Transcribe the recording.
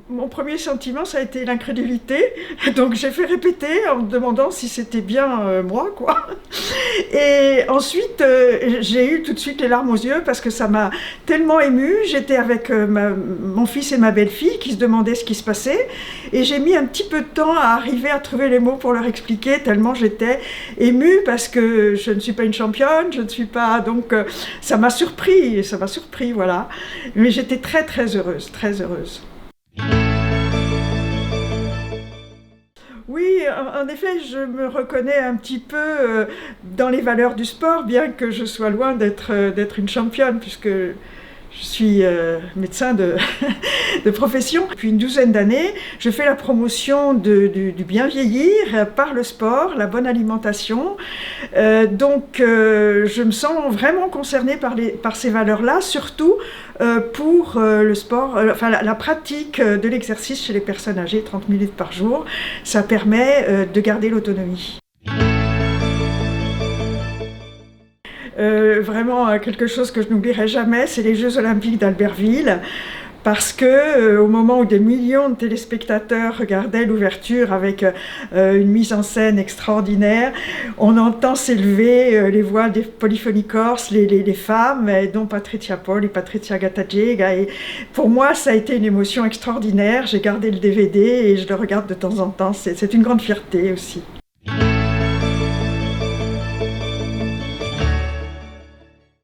Mon premier sentiment, ça a été l'incrédulité. Donc j'ai fait répéter en me demandant si c'était bien moi, quoi. Et ensuite, j'ai eu tout de suite les larmes aux yeux parce que ça m'a tellement émue. J'étais avec mon fils et ma belle-fille qui se demandaient ce qui se passait. Et j'ai mis un petit peu de temps à arriver à trouver les mots pour leur expliquer, tellement j'étais émue parce que je ne suis pas une championne, je ne suis pas... Donc ça m'a surpris, voilà. Mais j'étais très très heureuse, très heureuse. Oui, en effet, je me reconnais un petit peu dans les valeurs du sport, bien que je sois loin d'être une championne, puisque je suis médecin de profession. Depuis une douzaine d'années, je fais la promotion du bien vieillir par le sport, la bonne alimentation. Donc, je me sens vraiment concernée par ces valeurs-là, surtout pour le sport, enfin la pratique de l'exercice chez les personnes âgées, 30 minutes par jour. Ça permet de garder l'autonomie. Vraiment quelque chose que je n'oublierai jamais, c'est les Jeux Olympiques d'Albertville. Parce que au moment où des millions de téléspectateurs regardaient l'ouverture avec une mise en scène extraordinaire, on entend s'élever les voix des polyphonies corses, les femmes, dont Patricia Paul et Patricia Gattagiega. Et pour moi, ça a été une émotion extraordinaire. J'ai gardé le DVD et je le regarde de temps en temps. C'est une grande fierté aussi.